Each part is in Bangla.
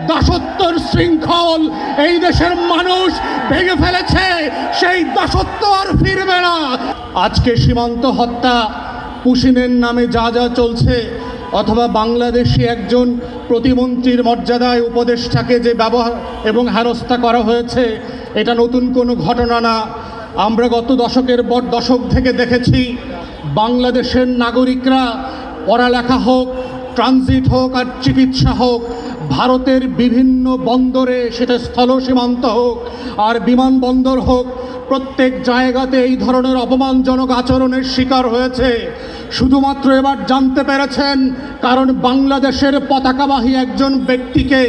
দাসত্বের শৃঙ্খল এই দেশের মানুষ ভেঙে ফেলেছে, সেই দাসত্ব আর ফিরবে না। আজকে সীমান্ত হত্যা, পুশিনের নামে যা যা চলছে, অথবা বাংলাদেশি একজন প্রতিমন্ত্রীর মর্যাদায় উপদেষ্টাকে যে ব্যবহার এবং হেনস্থা করা হয়েছে, এটা নতুন কোনো ঘটনা না। আমরা গত দশক থেকে দেখেছি বাংলাদেশের নাগরিকরা পড়ালেখা হোক, ট্রানজিট হোক আর চিকিৎসা হোক, ভারতের বিভিন্ন বন্দরে, সেটা স্থল সীমান্ত হোক আর বিমানবন্দর হোক, প্রত্যেক জায়গাতে এই ধরনের অপমানজনক আচরণের শিকার হয়েছে। শুধুমাত্র এবার জানতে পেরেছেন কারণ বাংলাদেশের পতাকাবাহী একজন ব্যক্তিকে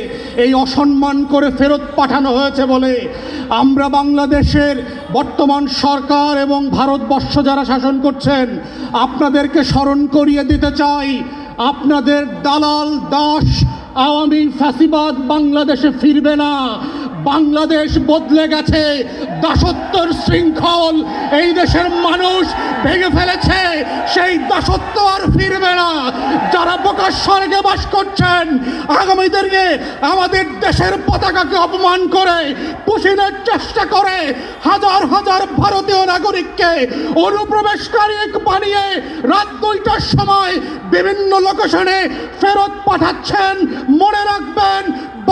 এই অসম্মান করে ফেরত পাঠানো হয়েছে বলে। আমরা বাংলাদেশের বর্তমান সরকার এবং ভারতবর্ষ যারা শাসন করছেন, আপনাদেরকে স্মরণ করিয়ে দিতে চাই, আপনাদের দালাল দাস আওয়ামী ফ্যাসিবাদ বাংলাদেশে ফিরবে না। বাংলাদেশ বদলে গেছে, দাসত্বের শৃঙ্খল এই দেশের মানুষ ভেঙে ফেলেছে, সেই দাসত্ব আর ফিরবে না। যারা বোকার স্বর্গে বাস করছেন, আগামী দিনে আমাদের দেশের পতাকাকে অপমান করে পুশিনের চেষ্টা করে হাজার হাজার ভারতীয় নাগরিককে অনুপ্রবেশকারী বানিয়ে রাত 2টার সময় বিভিন্ন লোকেশনে ফেরত পাঠাচ্ছেন, মনে রাখবেন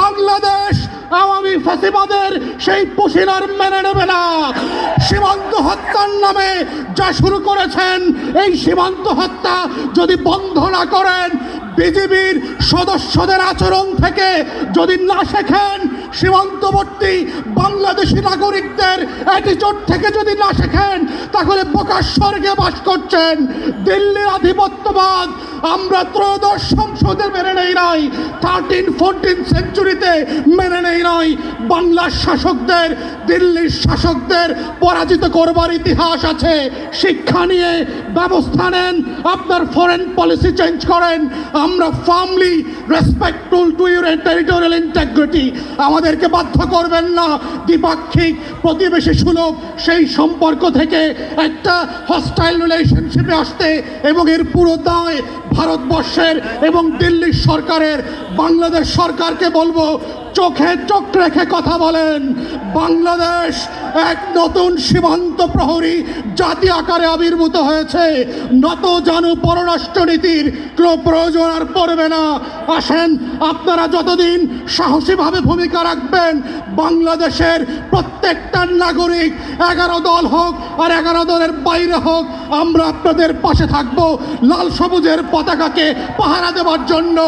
বাংলাদেশ আওয়ামী ফ্যাসিবাদের সেই পুশিনার মেনে নেবে না। সীমান্ত হত্যার নামে যা শুরু করেছেন, এই সীমান্ত হত্যা যদি বন্ধ না করেন, বিজিবির সদস্যদের আচরণ থেকে যদি না শেখেন, সীমান্তবর্তী বাংলাদেশি নাগরিকদের অ্যাটিটিউড থেকে যদি না শেখেন, তাহলে বোকার স্বর্গে বাস করছেন। দিল্লির আধিপত্যবাদ আমরা ত্রয়োদশ সংসদে মেনে নেই নাই, 13-14 সেঞ্চুরিতে মেনে নেই নাই। বাংলার শাসকদের, দিল্লির শাসকদের পরাজিত করবার ইতিহাস আছে। শিক্ষা নিয়ে ব্যবস্থা নেন, আপনার ফরেন পলিসি চেঞ্জ করেন। আমরা firmly respectful to your territorial integrity. আমাদেরকে বাধ্য করবেন না দ্বিপাক্ষিক প্রতিবেশী সুলভ সেই সম্পর্ক থেকে একটা হস্টাইল রিলেশনশিপে আসতে, এবং এর পুরো দায় ভারতবর্ষের এবং দিল্লির সরকারের। বাংলাদেশ সরকারকে বলবো, চোখে চোখ রেখে কথা বলেন। বাংলাদেশ এক নতুন সীমান্ত প্রহরী জাতি আকারে আবির্ভূত হয়েছে। নত জানু পররাষ্ট্রনীতির কোনো প্রয়োজন আর পড়বে না। আসেন, আপনারা যতদিন সাহসীভাবে ভূমিকা রাখবেন, বাংলাদেশের প্রত্যেকটা নাগরিক 11 দল হোক আর 11 দলের বাইরে হোক, আমরা আপনাদের পাশে থাকবো লাল সবুজের পতাকাকে পাহারা দেওয়ার জন্য।